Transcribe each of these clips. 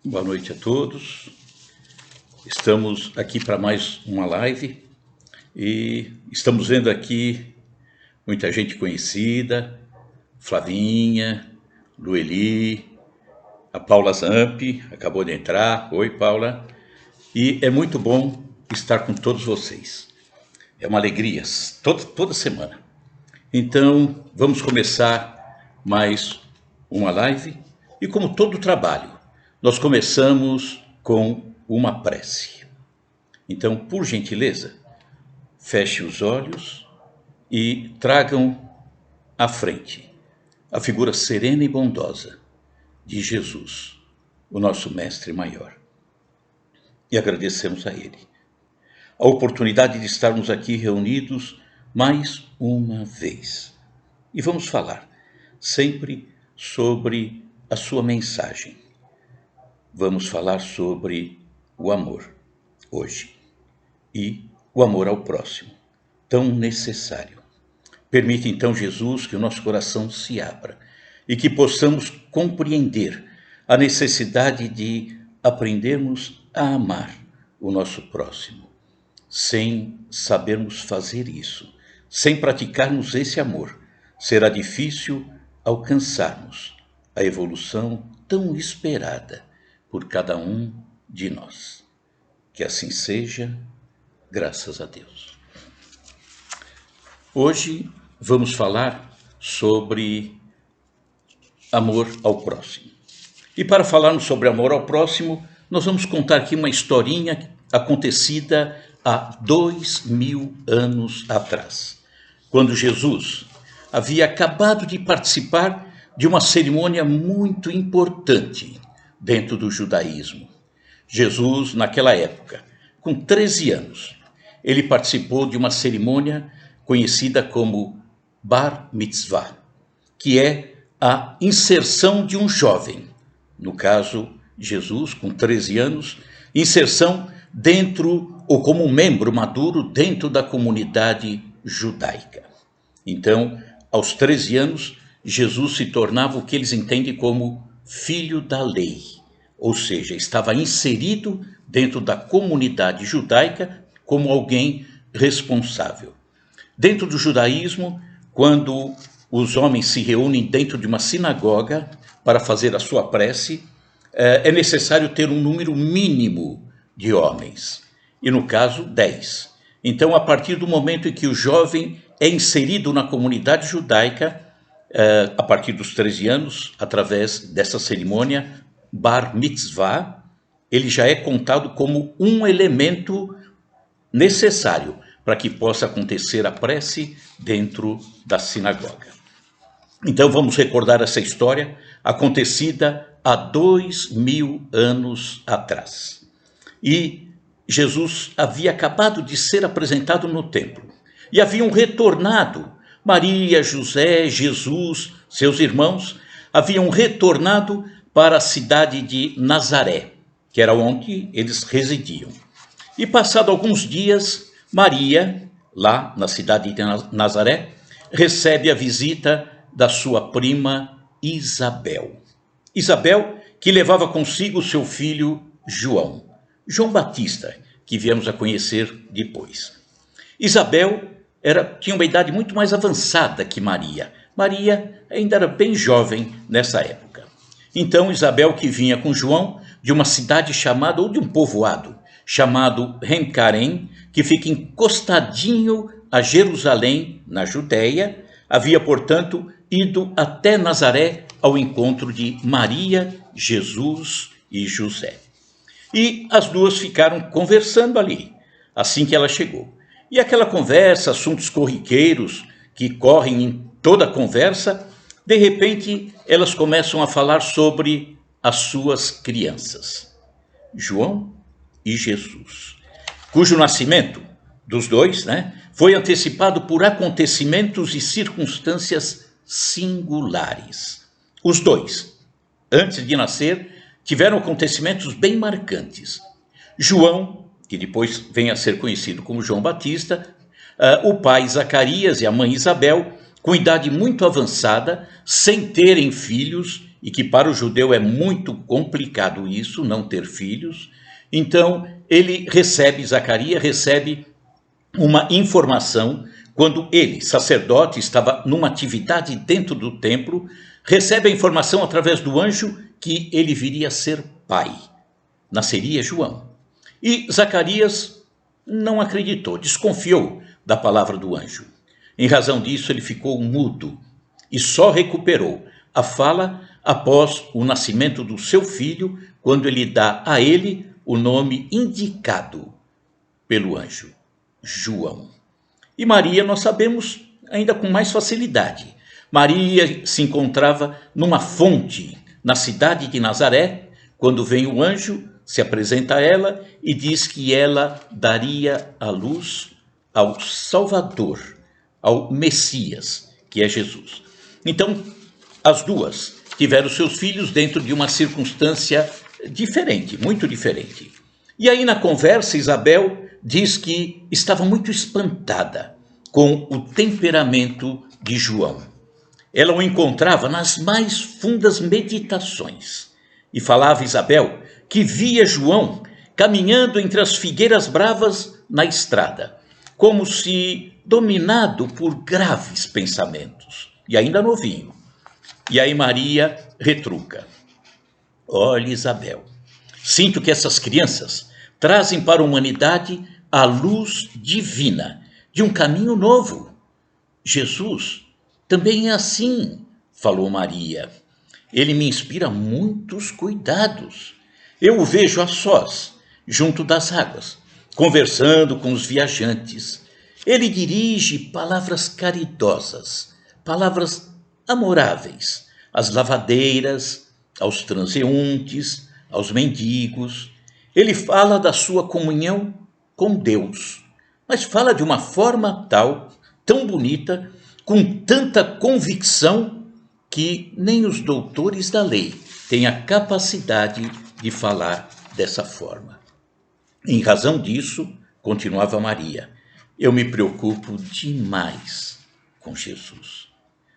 Boa noite a todos. Estamos aqui para mais uma live e estamos vendo aqui muita gente conhecida, Flavinha, Lueli, a Paula Zampi, acabou de entrar. Oi, Paula. E é muito bom estar com todos vocês. É uma alegria, toda semana. Então, vamos começar mais uma live. E como todo trabalho, nós começamos com uma prece. Então, por gentileza, feche os olhos e tragam à frente a figura serena e bondosa de Jesus, o nosso Mestre Maior. E agradecemos a Ele a oportunidade de estarmos aqui reunidos mais uma vez. E vamos falar sempre sobre a sua mensagem. Vamos falar sobre o amor hoje e o amor ao próximo, tão necessário. Permite então, Jesus, que o nosso coração se abra e que possamos compreender a necessidade de aprendermos a amar o nosso próximo. Sem sabermos fazer isso, sem praticarmos esse amor, será difícil alcançarmos a evolução tão esperada por cada um de nós. Que assim seja, graças a Deus. Hoje vamos falar sobre amor ao próximo. E para falarmos sobre amor ao próximo, nós vamos contar aqui uma historinha acontecida há 2000 anos atrás, quando Jesus havia acabado de participar de uma cerimônia muito importante dentro do judaísmo. Jesus, naquela época, com 13 anos, ele participou de uma cerimônia conhecida como Bar Mitzvah, que é a inserção de um jovem, no caso, Jesus, com 13 anos, inserção dentro, ou como um membro maduro dentro da comunidade judaica. Então, aos 13 anos, Jesus se tornava o que eles entendem como filho da lei, ou seja, estava inserido dentro da comunidade judaica como alguém responsável. Dentro do judaísmo, quando os homens se reúnem dentro de uma sinagoga para fazer a sua prece, é necessário ter um número mínimo de homens, e no caso 10. Então, a partir do momento em que o jovem é inserido na comunidade judaica, a partir dos 13 anos, através dessa cerimônia Bar Mitzvah, ele já é contado como um elemento necessário para que possa acontecer a prece dentro da sinagoga. Então vamos recordar essa história acontecida há 2000 anos atrás. E Jesus havia acabado de ser apresentado no templo e haviam retornado, Maria, José, Jesus, seus irmãos, haviam retornado para a cidade de Nazaré, que era onde eles residiam. E passado alguns dias, Maria, lá na cidade de Nazaré, recebe a visita da sua prima Isabel. Isabel, que levava consigo seu filho João Batista, que viemos a conhecer depois. Isabel tinha uma idade muito mais avançada que Maria. Maria ainda era bem jovem nessa época. Então Isabel, que vinha com João de uma cidade chamada, ou de um povoado, chamado Rencarém, que fica encostadinho a Jerusalém, na Judéia, havia, portanto, ido até Nazaré ao encontro de Maria, Jesus e José. E as duas ficaram conversando ali, assim que ela chegou. E aquela conversa, assuntos corriqueiros que correm em toda conversa, de repente elas começam a falar sobre as suas crianças, João e Jesus, cujo nascimento dos dois, foi antecipado por acontecimentos e circunstâncias singulares. Os dois, antes de nascer, tiveram acontecimentos bem marcantes. João, que depois vem a ser conhecido como João Batista, o pai Zacarias e a mãe Isabel, com idade muito avançada, sem terem filhos e que para o judeu é muito complicado isso, não ter filhos. Então ele recebe, Zacarias recebe uma informação quando ele, sacerdote, estava numa atividade dentro do templo, recebe a informação através do anjo que ele viria a ser pai, nasceria João. E Zacarias não acreditou, desconfiou da palavra do anjo. Em razão disso, ele ficou mudo e só recuperou a fala após o nascimento do seu filho, quando ele dá a ele o nome indicado pelo anjo, João. E Maria, nós sabemos ainda com mais facilidade. Maria se encontrava numa fonte na cidade de Nazaré, quando vem o anjo, se apresenta a ela e diz que ela daria a luz ao Salvador, ao Messias, que é Jesus. Então, as duas tiveram seus filhos dentro de uma circunstância diferente, muito diferente. E aí na conversa, Isabel diz que estava muito espantada com o temperamento de João. Ela o encontrava nas mais fundas meditações. E falava Isabel que via João caminhando entre as figueiras bravas na estrada, como se dominado por graves pensamentos, e ainda novinho. E aí Maria retruca: olha, Isabel, sinto que essas crianças trazem para a humanidade a luz divina de um caminho novo. Jesus também é assim, falou Maria. Ele me inspira muitos cuidados. Eu o vejo a sós, junto das águas, conversando com os viajantes. Ele dirige palavras caridosas, palavras amoráveis, às lavadeiras, aos transeuntes, aos mendigos. Ele fala da sua comunhão com Deus, mas fala de uma forma tal, tão bonita, com tanta convicção, que nem os doutores da lei têm a capacidade de falar dessa forma. Em razão disso, continuava Maria, eu me preocupo demais com Jesus.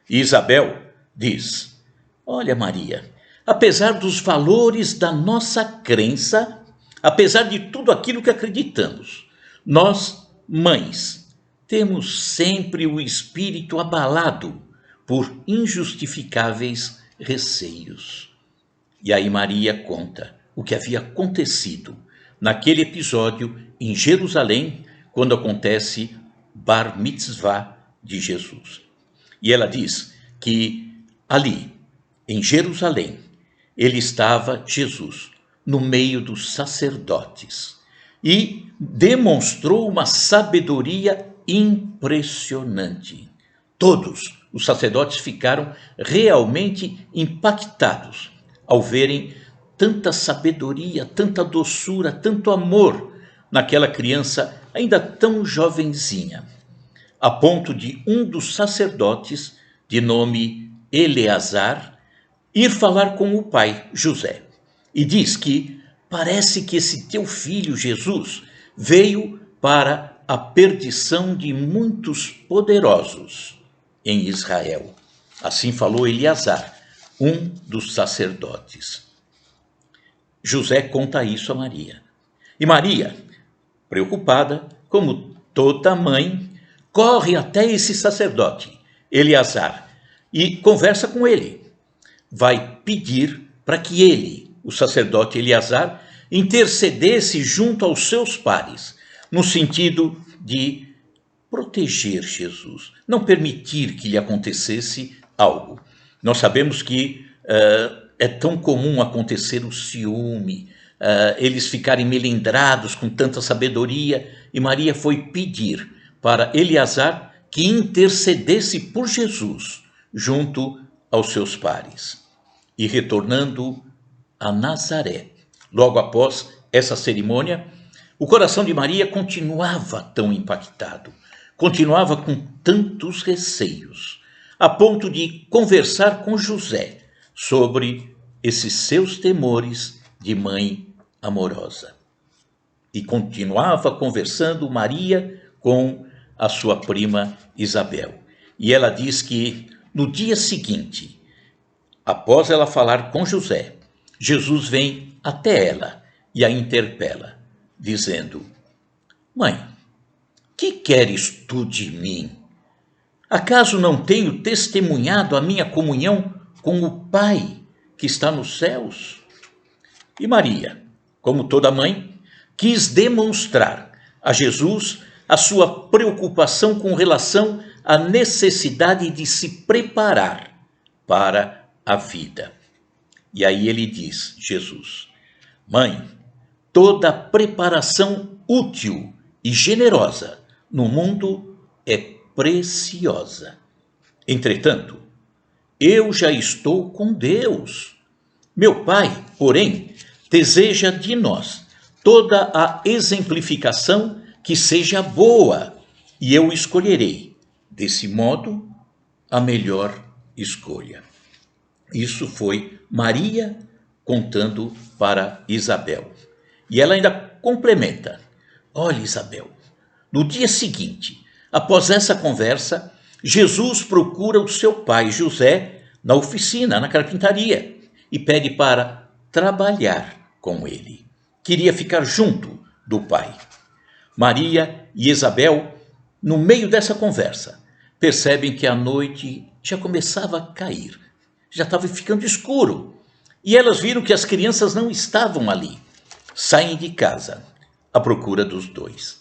E Isabel diz: olha, Maria, apesar dos valores da nossa crença, apesar de tudo aquilo que acreditamos, nós, mães, temos sempre o espírito abalado por injustificáveis receios. E aí Maria conta o que havia acontecido naquele episódio em Jerusalém, quando acontece Bar Mitzvah de Jesus. E ela diz que ali, em Jerusalém, ele estava, Jesus, no meio dos sacerdotes e demonstrou uma sabedoria impressionante. Todos os sacerdotes ficaram realmente impactados ao verem tanta sabedoria, tanta doçura, tanto amor naquela criança ainda tão jovenzinha, a ponto de um dos sacerdotes, de nome Eleazar, ir falar com o pai, José, e diz que parece que esse teu filho, Jesus, veio para a perdição de muitos poderosos em Israel. Assim falou Eleazar, um dos sacerdotes. José conta isso a Maria. E Maria, preocupada, como toda mãe, corre até esse sacerdote, Eleazar, e conversa com ele. Vai pedir para que ele, o sacerdote Eleazar, intercedesse junto aos seus pares, no sentido de proteger Jesus, não permitir que lhe acontecesse algo. Nós sabemos que é tão comum acontecer o ciúme, eles ficarem melindrados com tanta sabedoria, e Maria foi pedir para Eleazar que intercedesse por Jesus junto aos seus pares. E retornando a Nazaré, logo após essa cerimônia, o coração de Maria continuava tão impactado, continuava com tantos receios, a ponto de conversar com José sobre esses seus temores de mãe amorosa. E continuava conversando Maria com a sua prima Isabel. E ela diz que no dia seguinte, Após ela falar com José, Jesus vem até ela e a interpela, dizendo: Mãe, que queres tu de mim? Acaso não tenho testemunhado a minha comunhão com o Pai que está nos céus? E Maria, como toda mãe, quis demonstrar a Jesus a sua preocupação com relação à necessidade de se preparar para a vida. E aí ele diz, Jesus: Mãe, toda preparação útil e generosa no mundo é preciosa. Entretanto, eu já estou com Deus. Meu Pai, porém, deseja de nós toda a exemplificação que seja boa, e eu escolherei, desse modo, a melhor escolha. Isso foi Maria contando para Isabel. E ela ainda complementa: olha, Isabel, no dia seguinte, após essa conversa, Jesus procura o seu pai José na oficina, na carpintaria, e pede para trabalhar com ele. Queria ficar junto do pai. Maria e Isabel, no meio dessa conversa, percebem que a noite já começava a cair, já estava ficando escuro, e elas viram que as crianças não estavam ali. Saem de casa à procura dos dois.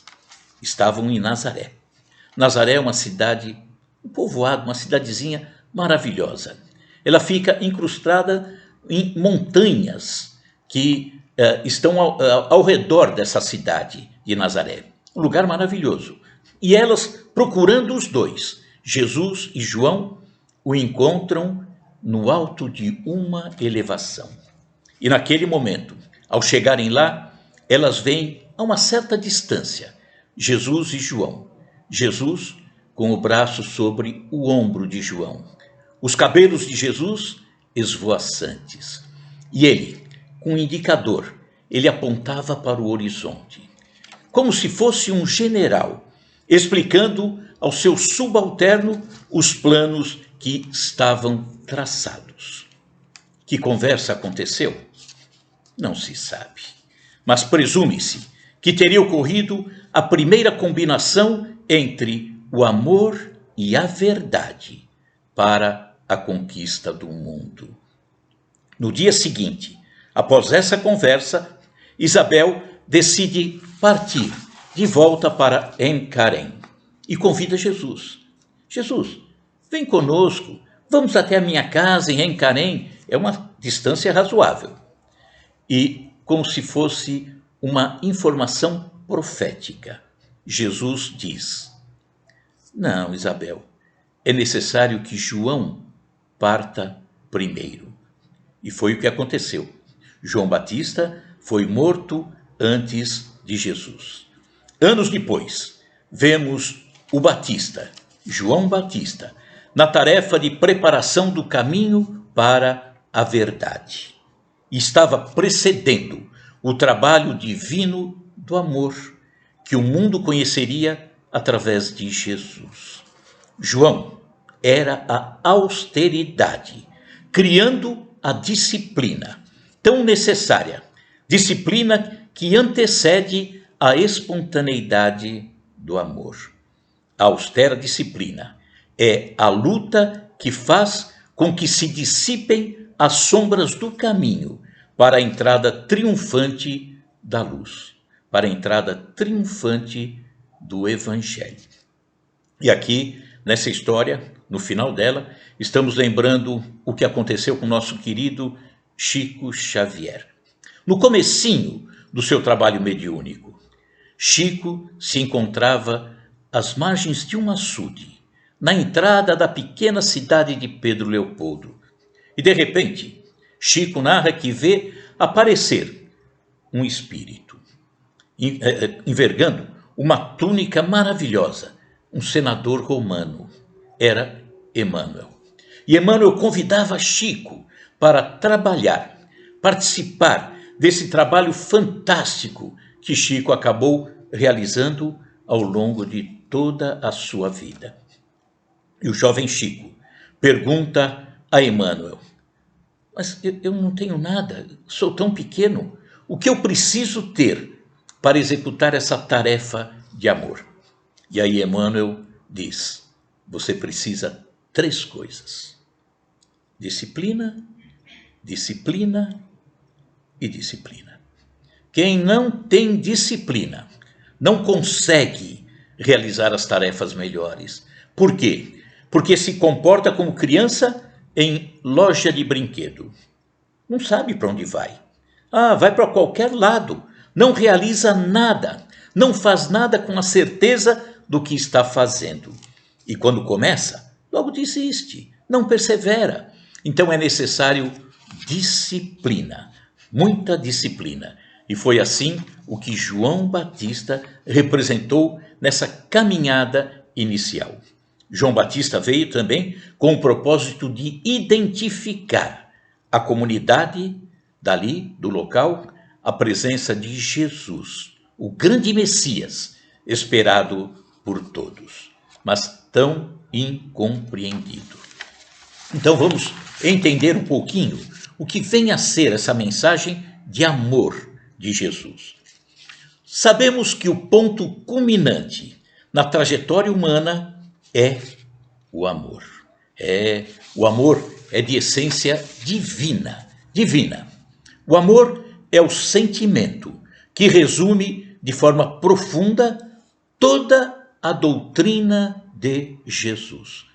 Estavam em Nazaré. Nazaré é uma cidade, um povoado, uma cidadezinha maravilhosa. Ela fica incrustada em montanhas que estão ao redor dessa cidade de Nazaré. Um lugar maravilhoso. E elas, procurando os dois, Jesus e João, o encontram no alto de uma elevação. E naquele momento, ao chegarem lá, elas veem a uma certa distância Jesus e João. Jesus com o braço sobre o ombro de João. Os cabelos de Jesus esvoaçantes. E ele, com um indicador, ele apontava para o horizonte. Como se fosse um general, explicando ao seu subalterno os planos que estavam traçados. Que conversa aconteceu? Não se sabe, mas presume-se que teria ocorrido a primeira combinação entre o amor e a verdade para a conquista do mundo. No dia seguinte, após essa conversa, Isabel decide partir de volta para Encarém e convida Jesus. Jesus, vem conosco, vamos até a minha casa em Encarém, é uma distância razoável. E, como se fosse uma informação profética, Jesus diz: não, Isabel, é necessário que João parta primeiro. E foi o que aconteceu. João Batista foi morto antes de Jesus. Anos depois, vemos o Batista, João Batista, na tarefa de preparação do caminho para a verdade. E estava precedendo o trabalho divino do amor, que o mundo conheceria através de Jesus. João era a austeridade, criando a disciplina, tão necessária, disciplina que antecede a espontaneidade do amor. A austera disciplina é a luta que faz com que se dissipem as sombras do caminho para a entrada triunfante da luz, para a entrada triunfante do Evangelho. E aqui, nessa história, no final dela, estamos lembrando o que aconteceu com o nosso querido Chico Xavier. No comecinho do seu trabalho mediúnico, Chico se encontrava às margens de um açude, na entrada da pequena cidade de Pedro Leopoldo. E, de repente, Chico narra que vê aparecer um espírito, envergando uma túnica maravilhosa, um senador romano. Era Emmanuel. E Emmanuel convidava Chico para trabalhar, participar desse trabalho fantástico que Chico acabou realizando ao longo de toda a sua vida. E o jovem Chico pergunta a Emmanuel: Mas eu não tenho nada, sou tão pequeno. O que eu preciso ter para executar essa tarefa de amor? E aí Emmanuel diz, você precisa 3 coisas. Disciplina, disciplina e disciplina. Quem não tem disciplina não consegue realizar as tarefas melhores. Por quê? Porque se comporta como criança em loja de brinquedo. Não sabe para onde vai. Vai para qualquer lado. Não realiza nada. Não faz nada com a certeza do que está fazendo. E quando começa, logo desiste. Não persevera. Então é necessário disciplina. Muita disciplina. E foi assim o que João Batista representou nessa caminhada inicial. João Batista veio também com o propósito de identificar a comunidade dali, do local, a presença de Jesus, o grande Messias, esperado por todos, mas tão incompreendido. Então vamos entender um pouquinho o que vem a ser essa mensagem de amor de Jesus. Sabemos que o ponto culminante na trajetória humana é o amor. O amor é de essência divina. O amor é o sentimento que resume de forma profunda toda a doutrina de Jesus.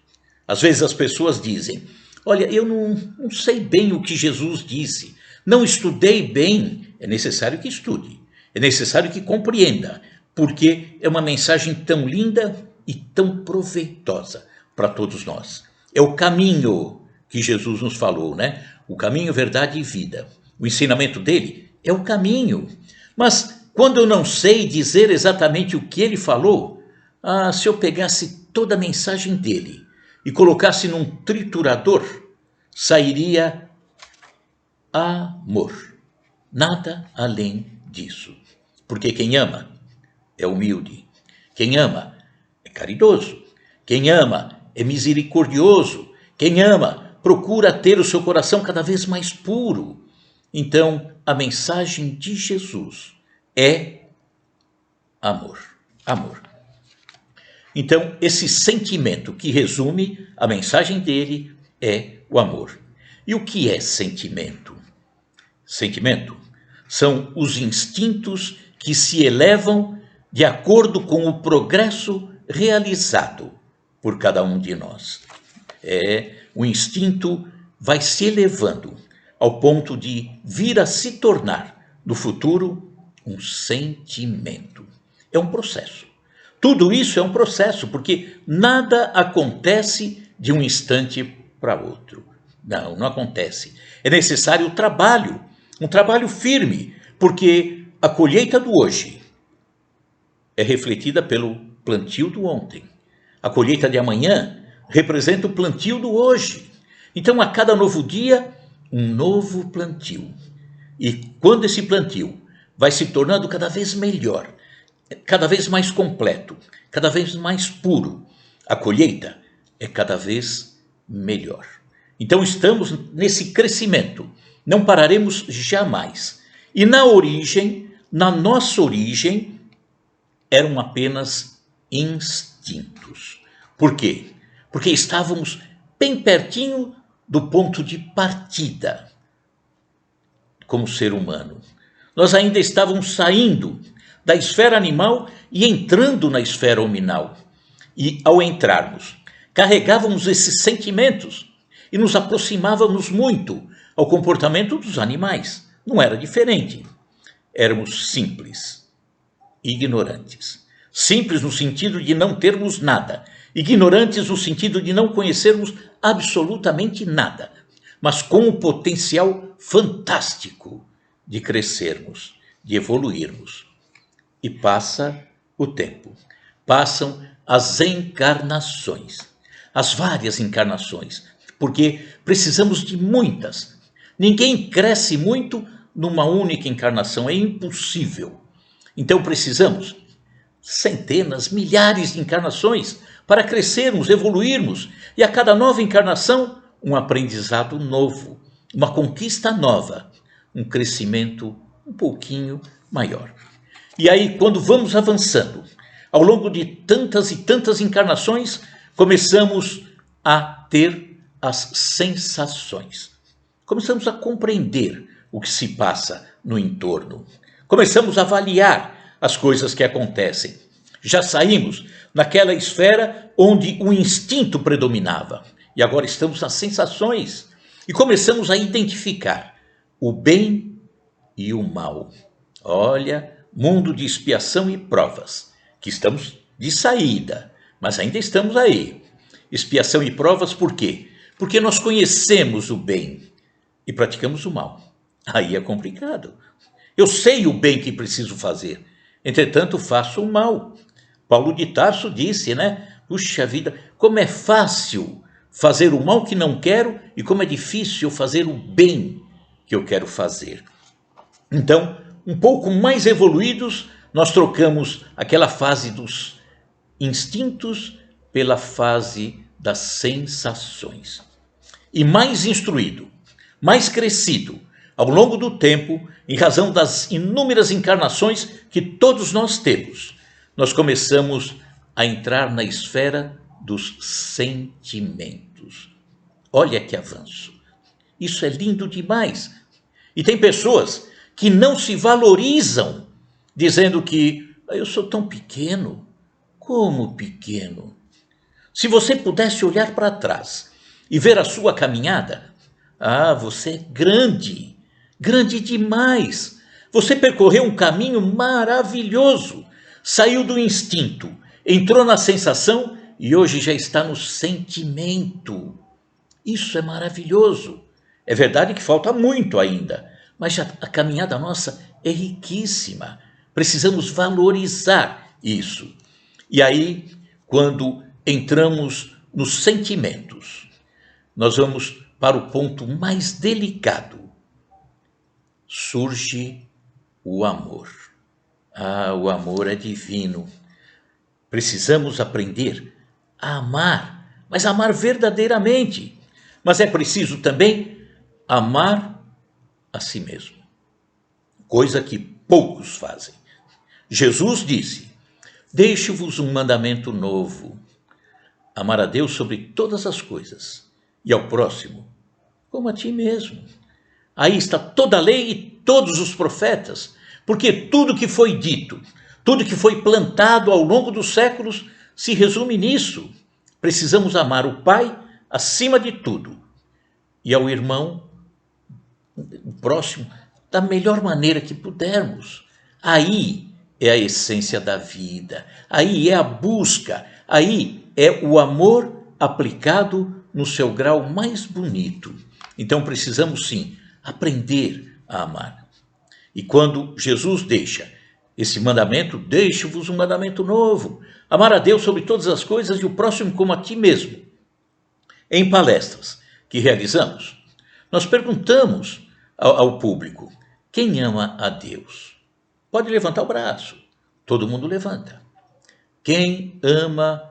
Às vezes as pessoas dizem, olha, eu não sei bem o que Jesus disse, não estudei bem. É necessário que estude, é necessário que compreenda, porque é uma mensagem tão linda e tão proveitosa para todos nós. É o caminho que Jesus nos falou, né? O caminho, verdade e vida. O ensinamento dele é o caminho. Mas quando eu não sei dizer exatamente o que ele falou, se eu pegasse toda a mensagem dele e colocasse num triturador, sairia amor. Nada além disso. Porque quem ama é humilde. Quem ama é caridoso. Quem ama é misericordioso. Quem ama procura ter o seu coração cada vez mais puro. Então, a mensagem de Jesus é amor. Amor. Então, esse sentimento que resume a mensagem dele é o amor. E o que é sentimento? Sentimento são os instintos que se elevam de acordo com o progresso realizado por cada um de nós. O instinto vai se elevando ao ponto de vir a se tornar, no futuro, um sentimento. É um processo. Tudo isso é um processo, porque nada acontece de um instante para outro. Não acontece. É necessário trabalho, um trabalho firme, porque a colheita do hoje é refletida pelo plantio do ontem. A colheita de amanhã representa o plantio do hoje. Então, a cada novo dia, um novo plantio. E quando esse plantio vai se tornando cada vez melhor, cada vez mais completo, cada vez mais puro, a colheita é cada vez melhor. Então estamos nesse crescimento, não pararemos jamais. E na nossa origem, eram apenas instintos. Por quê? Porque estávamos bem pertinho do ponto de partida como ser humano. Nós ainda estávamos saindo da esfera animal e entrando na esfera hominal. E ao entrarmos, carregávamos esses sentimentos e nos aproximávamos muito ao comportamento dos animais. Não era diferente. Éramos simples, ignorantes. Simples no sentido de não termos nada. Ignorantes no sentido de não conhecermos absolutamente nada. Mas com um potencial fantástico de crescermos, de evoluirmos. E passa o tempo. Passam as encarnações. As várias encarnações. Porque precisamos de muitas. Ninguém cresce muito numa única encarnação. É impossível. Então precisamos centenas, milhares de encarnações para crescermos, evoluirmos. E a cada nova encarnação, um aprendizado novo. uma conquista nova, um crescimento um pouquinho maior. E aí, quando vamos avançando, ao longo de tantas e tantas encarnações, começamos a ter as sensações. Começamos a compreender o que se passa no entorno. Começamos a avaliar as coisas que acontecem. Já saímos naquela esfera onde o instinto predominava. E agora estamos nas sensações. E começamos a identificar o bem e o mal. Olha, mundo de expiação e provas, que estamos de saída, mas ainda estamos aí. Expiação e provas por quê? Porque nós conhecemos o bem e praticamos o mal. Aí é complicado. Eu sei o bem que preciso fazer, entretanto faço o mal. Paulo de Tarso disse, né? Puxa vida, como é fácil fazer o mal que não quero e como é difícil fazer o bem que eu quero fazer. Então, um pouco mais evoluídos, nós trocamos aquela fase dos instintos pela fase das sensações. E mais instruído, mais crescido, ao longo do tempo, em razão das inúmeras encarnações que todos nós temos, nós começamos a entrar na esfera dos sentimentos. Olha que avanço. Isso é lindo demais. E tem pessoas que não se valorizam, dizendo que eu sou tão pequeno. Como pequeno? Se você pudesse olhar para trás e ver a sua caminhada, você é grande, grande demais. Você percorreu um caminho maravilhoso, saiu do instinto, entrou na sensação e hoje já está no sentimento. Isso é maravilhoso. É verdade que falta muito ainda, mas a caminhada nossa é riquíssima. Precisamos valorizar isso. E aí, quando entramos nos sentimentos, nós vamos para o ponto mais delicado. Surge o amor. O amor é divino. Precisamos aprender a amar, mas amar verdadeiramente. Mas é preciso também amar a si mesmo, coisa que poucos fazem. Jesus disse: deixo-vos um mandamento novo, amar a Deus sobre todas as coisas e ao próximo como a ti mesmo. Aí está toda a lei e todos os profetas, porque tudo que foi dito, tudo que foi plantado ao longo dos séculos se resume nisso. Precisamos amar o Pai acima de tudo e ao irmão, o próximo, da melhor maneira que pudermos. Aí é a essência da vida, aí é a busca, aí é o amor aplicado no seu grau mais bonito. Então precisamos sim aprender a amar. E quando Jesus deixa esse mandamento, deixo-vos um mandamento novo, amar a Deus sobre todas as coisas e o próximo como a ti mesmo. Em palestras que realizamos, nós perguntamos ao público: quem ama a Deus? Pode levantar o braço. Todo mundo levanta. Quem ama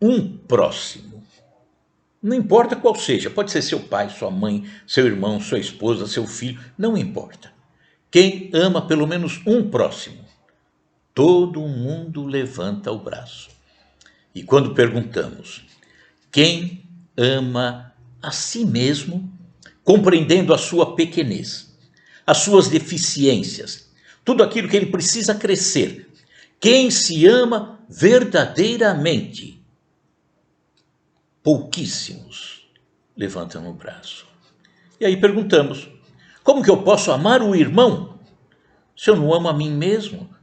um próximo? Não importa qual seja, pode ser seu pai, sua mãe, seu irmão, sua esposa, seu filho, não importa. Quem ama pelo menos um próximo? Todo mundo levanta o braço. E quando perguntamos: quem ama a si mesmo, compreendendo a sua pequenez, as suas deficiências, tudo aquilo que ele precisa crescer, quem se ama verdadeiramente? Pouquíssimos levantam o braço. E aí perguntamos: como que eu posso amar o irmão se eu não amo a mim mesmo?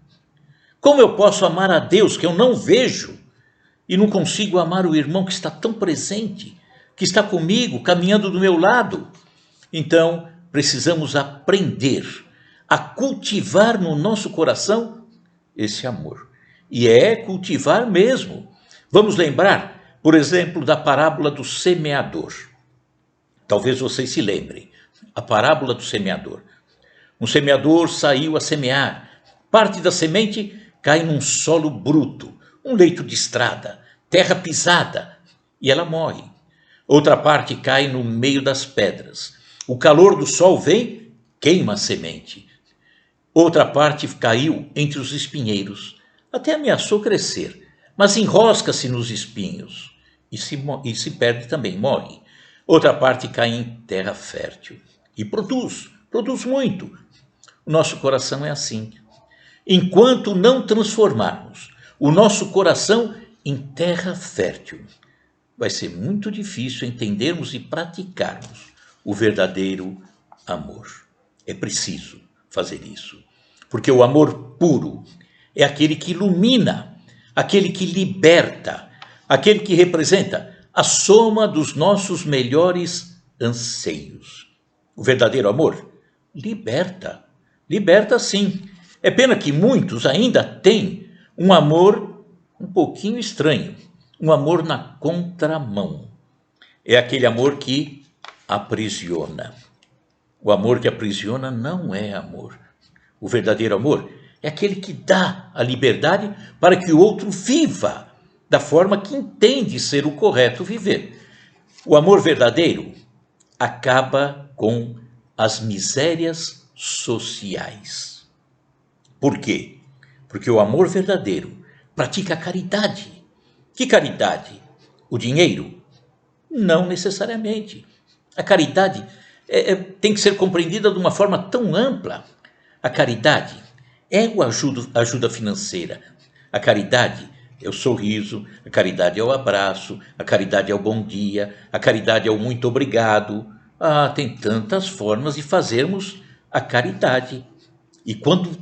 Como eu posso amar a Deus que eu não vejo e não consigo amar o irmão que está tão presente, que está comigo, caminhando do meu lado? Então, precisamos aprender a cultivar no nosso coração esse amor. E é cultivar mesmo. Vamos lembrar, por exemplo, da parábola do semeador. Talvez vocês se lembrem. A parábola do semeador. Um semeador saiu a semear. Parte da semente cai num solo bruto, um leito de estrada, terra pisada, e ela morre. Outra parte cai no meio das pedras. O calor do sol vem, queima a semente. Outra parte caiu entre os espinheiros, até ameaçou crescer, mas enrosca-se nos espinhos e se perde também, morre. Outra parte cai em terra fértil e produz muito. O nosso coração é assim. Enquanto não transformarmos o nosso coração em terra fértil, vai ser muito difícil entendermos e praticarmos o verdadeiro amor. É preciso fazer isso, porque o amor puro é aquele que ilumina, aquele que liberta, aquele que representa a soma dos nossos melhores anseios. O verdadeiro amor liberta, liberta sim. É pena que muitos ainda têm um amor um pouquinho estranho, um amor na contramão. É aquele amor que aprisiona. O amor que aprisiona não é amor. O verdadeiro amor é aquele que dá a liberdade para que o outro viva da forma que entende ser o correto viver. O amor verdadeiro acaba com as misérias sociais. Por quê? Porque o amor verdadeiro pratica a caridade. Que caridade? O dinheiro? Não necessariamente. A caridade tem que ser compreendida de uma forma tão ampla. A caridade é a ajuda financeira. A caridade é o sorriso, a caridade é o abraço, a caridade é o bom dia, a caridade é o muito obrigado. Tem tantas formas de fazermos a caridade. E quando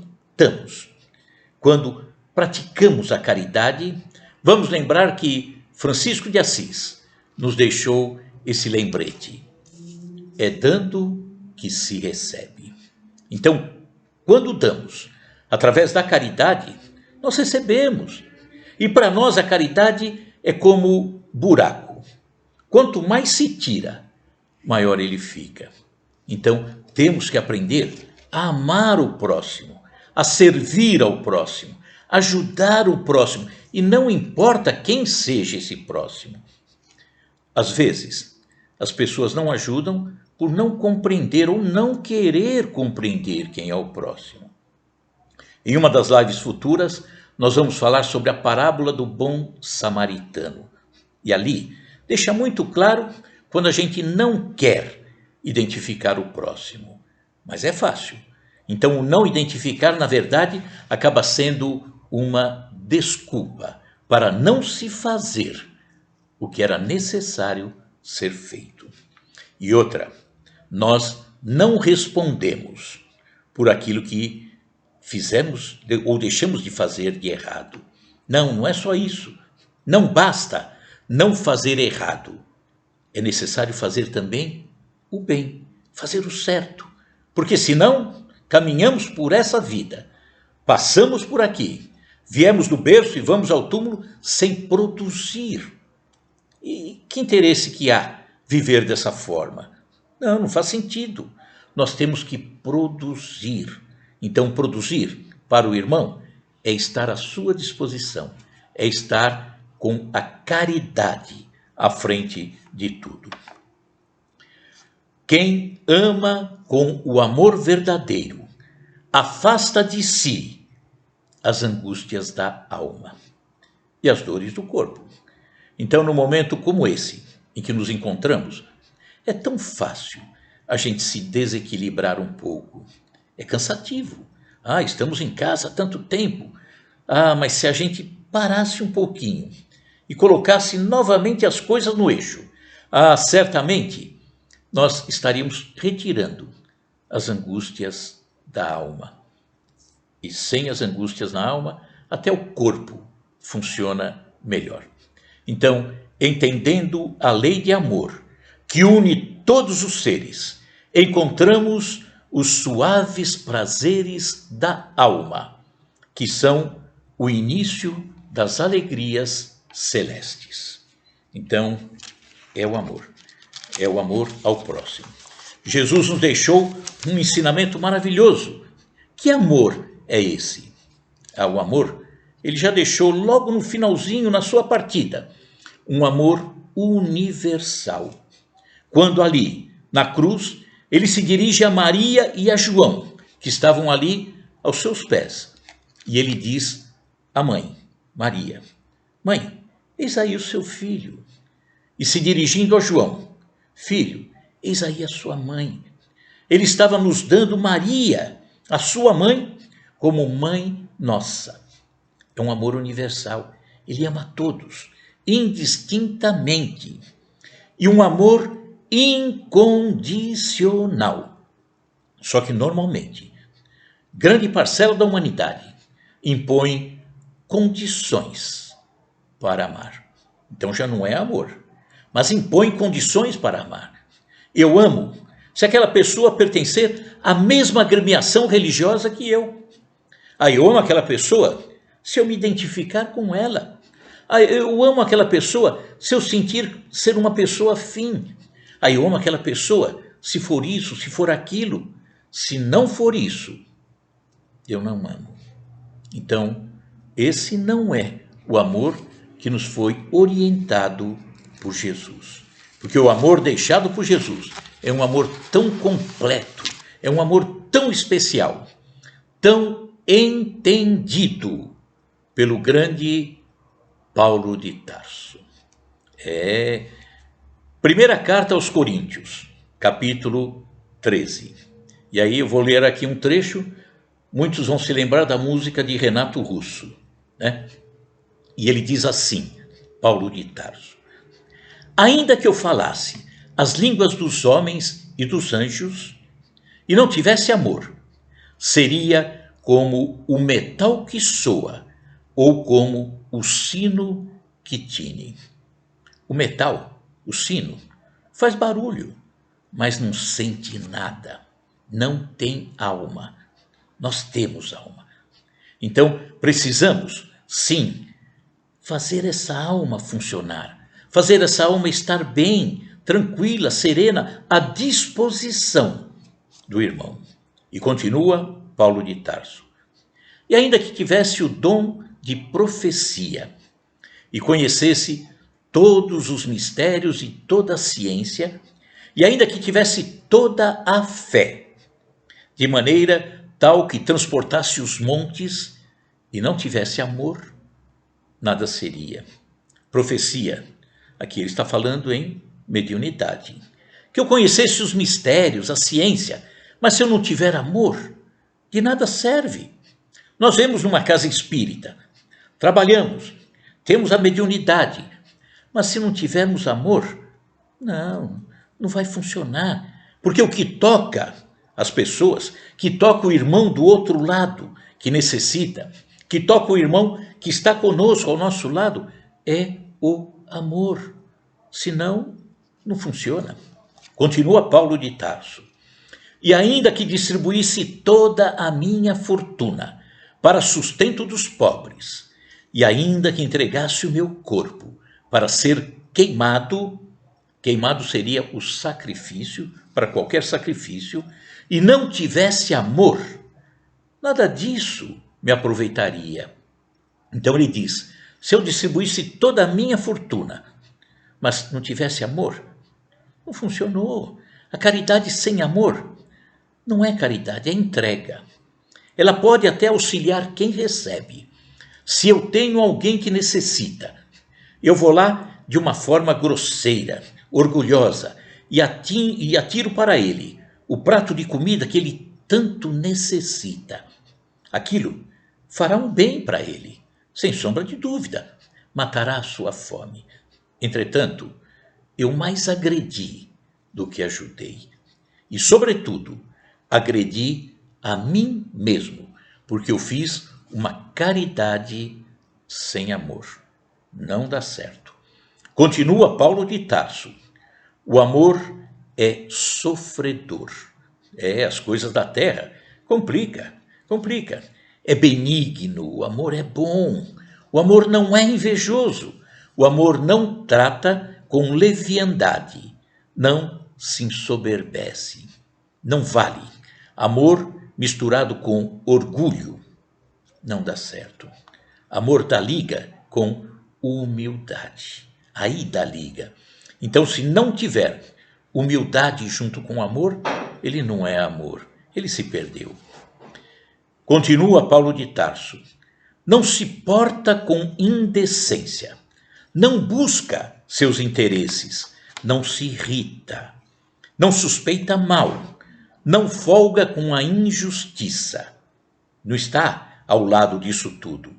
praticamos a caridade, vamos lembrar que Francisco de Assis nos deixou esse lembrete. É dando que se recebe. Então, quando damos através da caridade, nós recebemos. E para nós a caridade é como buraco. Quanto mais se tira, maior ele fica. Então, temos que aprender a amar o próximo, a servir ao próximo, ajudar o próximo, e não importa quem seja esse próximo. Às vezes, as pessoas não ajudam por não compreender ou não querer compreender quem é o próximo. Em uma das lives futuras, nós vamos falar sobre a parábola do bom samaritano. E ali deixa muito claro quando a gente não quer identificar o próximo. Mas é fácil. Então, o não identificar, na verdade, acaba sendo uma desculpa para não se fazer o que era necessário ser feito. E outra, nós não respondemos por aquilo que fizemos ou deixamos de fazer de errado. Não é só isso. Não basta não fazer errado. É necessário fazer também o bem, fazer o certo. Porque senão, caminhamos por essa vida, passamos por aqui, viemos do berço e vamos ao túmulo sem produzir. E que interesse que há viver dessa forma? Não faz sentido. Nós temos que produzir. Então, produzir para o irmão é estar à sua disposição, é estar com a caridade à frente de tudo. Quem ama com o amor verdadeiro afasta de si as angústias da alma e as dores do corpo. Então, num momento como esse, em que nos encontramos, é tão fácil a gente se desequilibrar um pouco. É cansativo. Estamos em casa há tanto tempo. Mas se a gente parasse um pouquinho e colocasse novamente as coisas no eixo, certamente nós estaríamos retirando as angústias da alma. E sem as angústias na alma, até o corpo funciona melhor. Então, entendendo a lei de amor, que une todos os seres, encontramos os suaves prazeres da alma, que são o início das alegrias celestes. Então, é o amor ao próximo. Jesus nos deixou um ensinamento maravilhoso. Que amor é esse? O amor, ele já deixou logo no finalzinho, na sua partida, um amor universal. Quando ali, na cruz, ele se dirige a Maria e a João, que estavam ali aos seus pés. E ele diz à mãe, Maria, mãe, eis aí o seu filho. E se dirigindo a João, filho, eis aí a sua mãe. Ele estava nos dando Maria, a sua mãe, como mãe nossa. É um amor universal. Ele ama todos, indistintamente. E um amor incondicional. Só que normalmente, grande parcela da humanidade impõe condições para amar. Então já não é amor, mas impõe condições para amar. Eu amo se aquela pessoa pertencer à mesma agremiação religiosa que eu. Eu amo aquela pessoa se eu me identificar com ela. Eu amo aquela pessoa se eu sentir ser uma pessoa afim. Eu amo aquela pessoa se for isso, se for aquilo. Se não for isso, eu não amo. Então, esse não é o amor que nos foi orientado por Jesus. Porque o amor deixado por Jesus é um amor tão completo, é um amor tão especial, tão entendido pelo grande Paulo de Tarso. Primeira carta aos Coríntios, capítulo 13. E aí eu vou ler aqui um trecho, muitos vão se lembrar da música de Renato Russo, né? E ele diz assim, Paulo de Tarso, ainda que eu falasse as línguas dos homens e dos anjos e não tivesse amor, seria como o metal que soa ou como o sino que tine. O metal, o sino, faz barulho, mas não sente nada, não tem alma. Nós temos alma. Então, precisamos, sim, fazer essa alma funcionar, fazer essa alma estar bem, tranquila, serena, à disposição do irmão. E continua Paulo de Tarso. E ainda que tivesse o dom de profecia e conhecesse todos os mistérios e toda a ciência, e ainda que tivesse toda a fé, de maneira tal que transportasse os montes e não tivesse amor, nada seria. Profecia, aqui ele está falando em mediunidade. Que eu conhecesse os mistérios, a ciência, mas se eu não tiver amor, de nada serve. Nós vemos numa casa espírita, trabalhamos, temos a mediunidade, mas se não tivermos amor, não vai funcionar. Porque o que toca as pessoas, que toca o irmão do outro lado, que necessita, que toca o irmão que está conosco ao nosso lado, é o amor. Senão, não funciona. Continua Paulo de Tarso. E ainda que distribuísse toda a minha fortuna para sustento dos pobres, e ainda que entregasse o meu corpo para ser queimado, queimado seria o sacrifício, para qualquer sacrifício, e não tivesse amor, nada disso me aproveitaria. Então ele diz, se eu distribuísse toda a minha fortuna, mas não tivesse amor, não funcionou. A caridade sem amor não é caridade, é entrega. Ela pode até auxiliar quem recebe. Se eu tenho alguém que necessita, eu vou lá de uma forma grosseira, orgulhosa, e atiro para ele o prato de comida que ele tanto necessita. Aquilo fará um bem para ele, sem sombra de dúvida, matará a sua fome. Entretanto, eu mais agredi do que ajudei. E, sobretudo, agredi a mim mesmo, porque eu fiz uma caridade sem amor. Não dá certo. Continua Paulo de Tarso. O amor é sofredor. As coisas da terra complica. É benigno, o amor é bom. O amor não é invejoso. O amor não trata com leviandade. Não se ensoberbece. Não vale. Amor misturado com orgulho não dá certo. Amor dá liga com humildade. Aí dá liga. Então, se não tiver humildade junto com amor, ele não é amor, ele se perdeu. Continua Paulo de Tarso. Não se porta com indecência, não busca seus interesses, não se irrita, não suspeita mal, não folga com a injustiça. Não está ao lado disso tudo.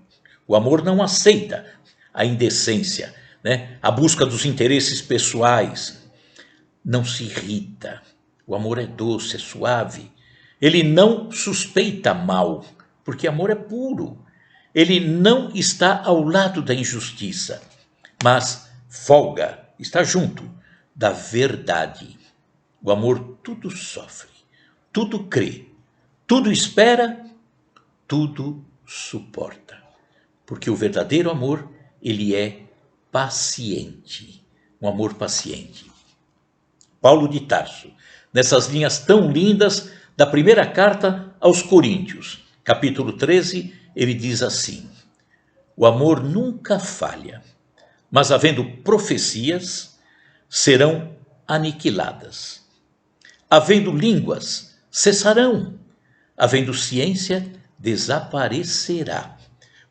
O amor não aceita a indecência, né? A busca dos interesses pessoais. Não se irrita. O amor é doce, é suave. Ele não suspeita mal, porque amor é puro. Ele não está ao lado da injustiça, mas folga, está junto da verdade. O amor tudo sofre, tudo crê, tudo espera, tudo suporta. Porque o verdadeiro amor, ele é paciente, um amor paciente. Paulo de Tarso, nessas linhas tão lindas da primeira carta aos Coríntios, capítulo 13, ele diz assim: o amor nunca falha, mas havendo profecias, serão aniquiladas. Havendo línguas, cessarão. Havendo ciência, desaparecerá.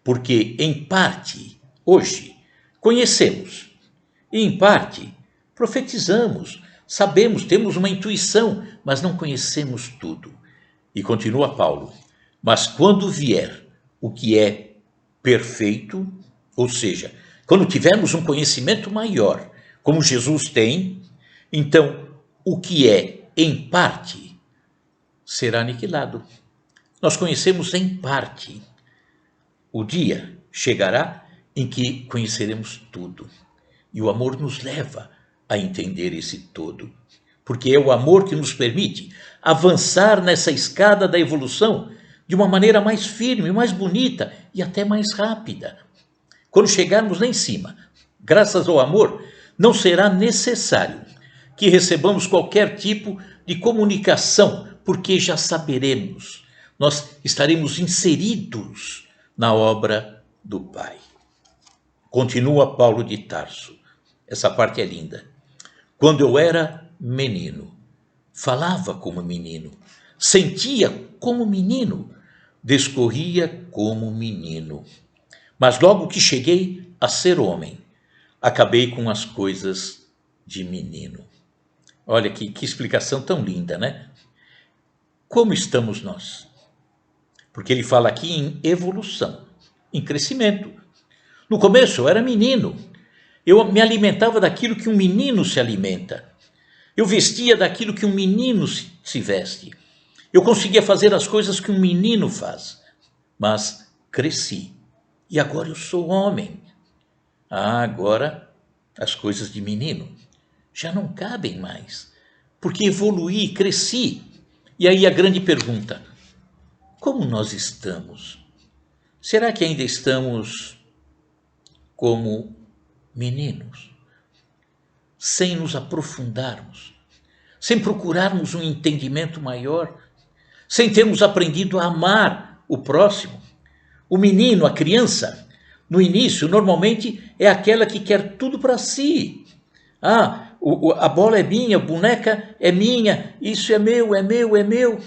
Porque, em parte, hoje, conhecemos, e em parte, profetizamos, sabemos, temos uma intuição, mas não conhecemos tudo. E continua Paulo: mas quando vier o que é perfeito, ou seja, quando tivermos um conhecimento maior, como Jesus tem, então o que é em parte será aniquilado. Nós conhecemos em parte. O dia chegará em que conheceremos tudo. E o amor nos leva a entender esse todo. Porque é o amor que nos permite avançar nessa escada da evolução de uma maneira mais firme, mais bonita e até mais rápida. Quando chegarmos lá em cima, graças ao amor, não será necessário que recebamos qualquer tipo de comunicação, porque já saberemos, nós estaremos inseridos na obra do Pai. Continua Paulo de Tarso, essa parte é linda. Quando eu era menino, falava como menino, sentia como menino, discorria como menino. Mas logo que cheguei a ser homem, acabei com as coisas de menino. Olha que explicação tão linda, né? Como estamos nós? Porque ele fala aqui em evolução, em crescimento. No começo eu era menino, eu me alimentava daquilo que um menino se alimenta. Eu vestia daquilo que um menino se veste. Eu conseguia fazer as coisas que um menino faz. Mas cresci. E agora eu sou homem. Agora as coisas de menino já não cabem mais. Porque evoluí, cresci. E aí a grande pergunta: como nós estamos? Será que ainda estamos como meninos? Sem nos aprofundarmos, sem procurarmos um entendimento maior, sem termos aprendido a amar o próximo. O menino, a criança, no início, normalmente é aquela que quer tudo para si. A bola é minha, a boneca é minha, isso é meu, é meu, é meu.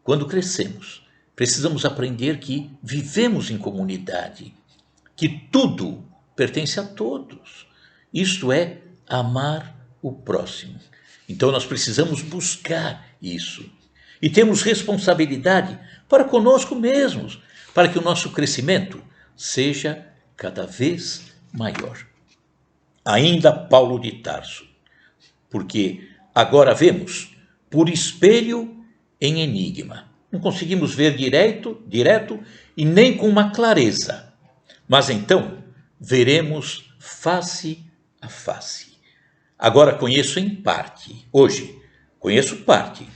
Quando crescemos, precisamos aprender que vivemos em comunidade, que tudo pertence a todos. Isto é amar o próximo. Então nós precisamos buscar isso. E temos responsabilidade para conosco mesmos, para que o nosso crescimento seja cada vez maior. Ainda Paulo de Tarso, porque agora vemos por espelho em enigma. Não conseguimos ver direto e nem com uma clareza. Mas então veremos face a face. Agora conheço em parte, hoje conheço parte,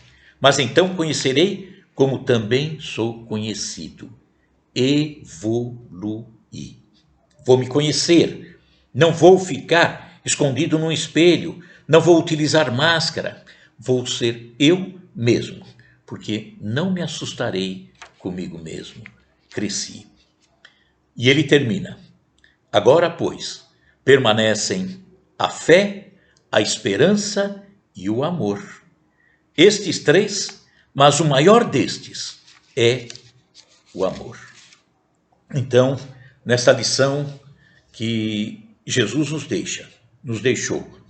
mas então conhecerei como também sou conhecido. Evoluí. Vou me conhecer, não vou ficar escondido num espelho, não vou utilizar máscara, vou ser eu mesmo, porque não me assustarei comigo mesmo. Cresci. E ele termina: agora, pois, permanecem a fé, a esperança e o amor. estes três, mas o maior destes é o amor. Então, nesta lição que Jesus nos deixou,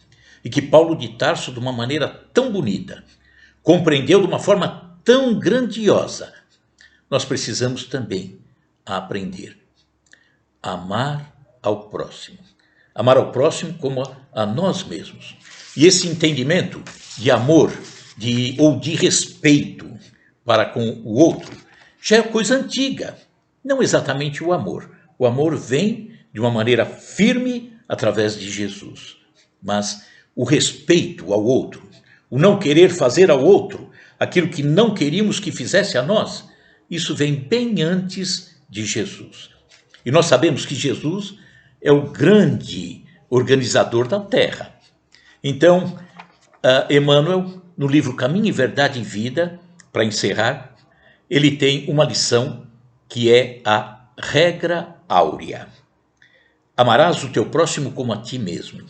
e que Paulo de Tarso, de uma maneira tão bonita, compreendeu de uma forma tão grandiosa, nós precisamos também aprender a amar ao próximo. Amar ao próximo como a nós mesmos. E esse entendimento de amor ou de respeito para com o outro já é coisa antiga, não exatamente o amor. O amor vem de uma maneira firme através de Jesus, mas o respeito ao outro, o não querer fazer ao outro aquilo que não queríamos que fizesse a nós, isso vem bem antes de Jesus. E nós sabemos que Jesus é o grande organizador da Terra. Então, Emmanuel, no livro Caminho, Verdade e Vida, para encerrar, ele tem uma lição que é a regra áurea. Amarás o teu próximo como a ti mesmo.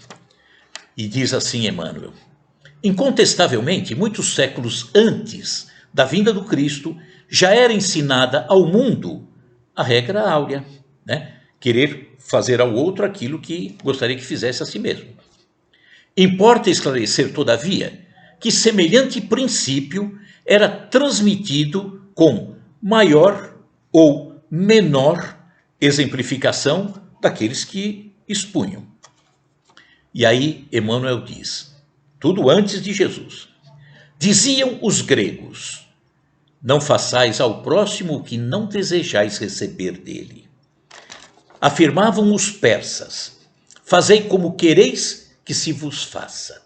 E diz assim Emmanuel: incontestavelmente, muitos séculos antes da vinda do Cristo, já era ensinada ao mundo a regra áurea, né? Querer fazer ao outro aquilo que gostaria que fizesse a si mesmo. Importa esclarecer, todavia, que semelhante princípio era transmitido com maior ou menor exemplificação daqueles que expunham. E aí Emmanuel diz, tudo antes de Jesus, diziam os gregos: não façais ao próximo o que não desejais receber dele. Afirmavam os persas: fazei como quereis que se vos faça.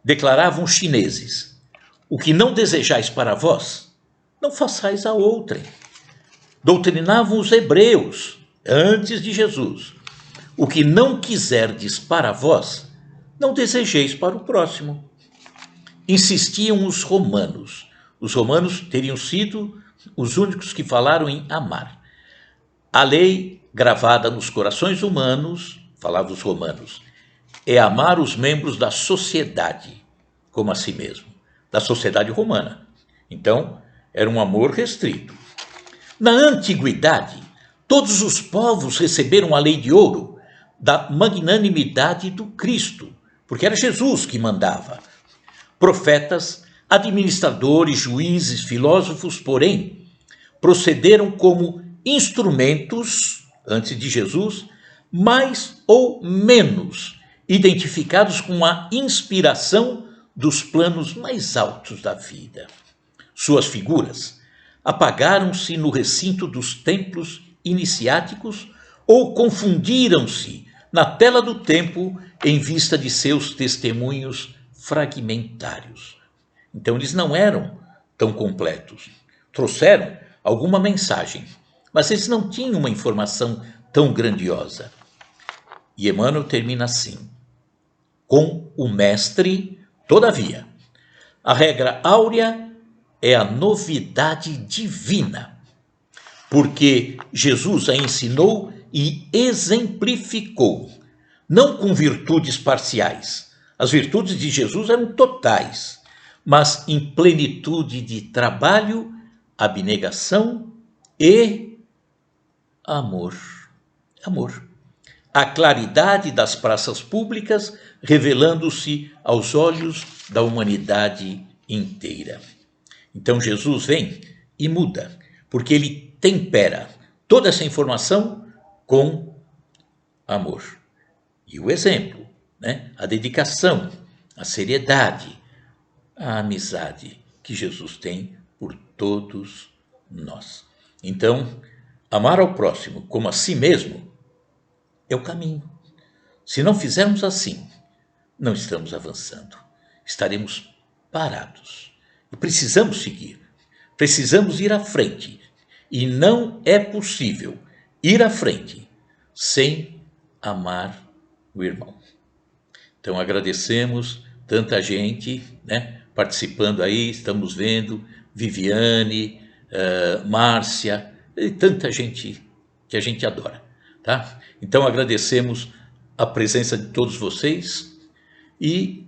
Declaravam os chineses: o que não desejais para vós, não façais a outrem. Doutrinavam os hebreus, antes de Jesus: o que não quiserdes para vós, não desejeis para o próximo. Insistiam os romanos. Os romanos teriam sido os únicos que falaram em amar. A lei gravada nos corações humanos, falavam os romanos, é amar os membros da sociedade como a si mesmo, da sociedade romana. Então, era um amor restrito. Na antiguidade, todos os povos receberam a lei de ouro da magnanimidade do Cristo, porque era Jesus que mandava. Profetas, administradores, juízes, filósofos, porém, procederam como instrumentos, antes de Jesus, mais ou menos identificados com a inspiração dos planos mais altos da vida. Suas figuras apagaram-se no recinto dos templos iniciáticos ou confundiram-se na tela do tempo em vista de seus testemunhos fragmentários. Então eles não eram tão completos. Trouxeram alguma mensagem, mas eles não tinham uma informação tão grandiosa. E Emmanuel termina assim: com o mestre, todavia, a regra áurea é a novidade divina, porque Jesus a ensinou e exemplificou, não com virtudes parciais. As virtudes de Jesus eram totais, mas em plenitude de trabalho, abnegação e amor. Amor. A claridade das praças públicas revelando-se aos olhos da humanidade inteira. Então Jesus vem e muda, porque ele tempera toda essa informação com amor. E o exemplo, né? A dedicação, a seriedade, a amizade que Jesus tem por todos nós. Então, amar ao próximo como a si mesmo é o caminho. Se não fizermos assim, não estamos avançando. Estaremos parados. E precisamos seguir. Precisamos ir à frente. E não é possível ir à frente sem amar o irmão. Então agradecemos tanta gente, né, participando aí, estamos vendo Viviane, Márcia, e tanta gente que a gente adora, tá? Então agradecemos a presença de todos vocês e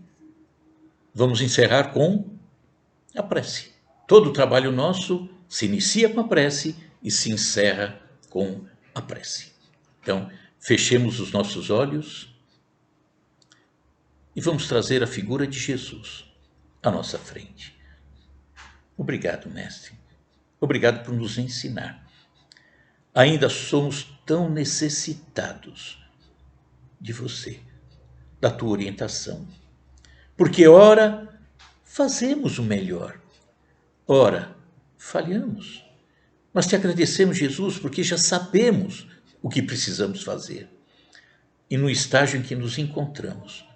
vamos encerrar com A prece. Todo o trabalho nosso se inicia com a prece e se encerra com a prece. Então, fechemos os nossos olhos e vamos trazer a figura de Jesus à nossa frente. Obrigado, Mestre. Obrigado por nos ensinar. Ainda somos tão necessitados de você, da tua orientação. Porque, ora, fazemos o melhor, ora, falhamos. Mas te agradecemos, Jesus, porque já sabemos o que precisamos fazer. E no estágio em que nos encontramos,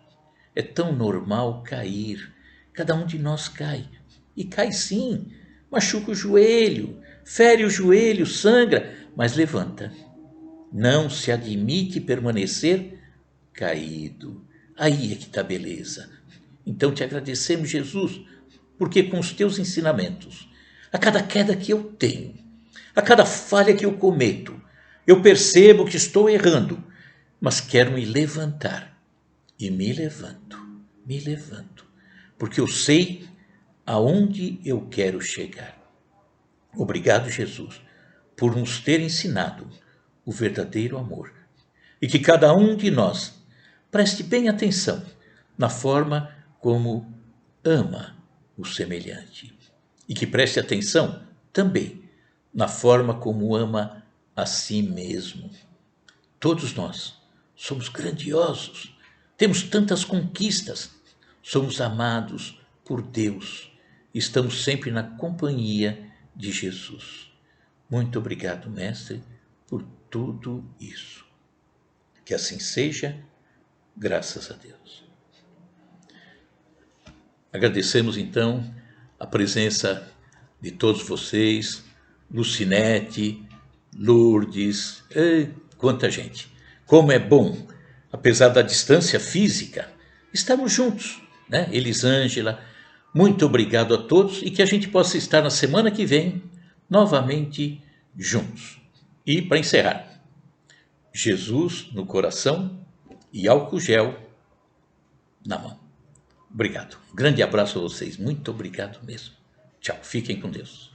é tão normal cair. Cada um de nós cai. E cai sim. Machuca o joelho, fere o joelho, sangra, mas levanta. Não se admite permanecer caído. Aí é que está a beleza. Então te agradecemos, Jesus, porque com os teus ensinamentos, a cada queda que eu tenho, a cada falha que eu cometo, eu percebo que estou errando, mas quero me levantar. E me levanto, porque eu sei aonde eu quero chegar. Obrigado, Jesus, por nos ter ensinado o verdadeiro amor. E que cada um de nós preste bem atenção na forma como ama o semelhante. E que preste atenção também na forma como ama a si mesmo. Todos nós somos grandiosos, temos tantas conquistas, somos amados por Deus, estamos sempre na companhia de Jesus. Muito obrigado, Mestre, por tudo isso. Que assim seja, graças a Deus. Agradecemos então a presença de todos vocês, Lucinete, Lourdes, quanta gente. Como é bom, apesar da distância física, estarmos juntos, né? Elisângela, muito obrigado a todos e que a gente possa estar na semana que vem novamente juntos. E para encerrar, Jesus no coração e álcool gel na mão. Obrigado. Grande abraço a vocês. Muito obrigado mesmo. Tchau. Fiquem com Deus.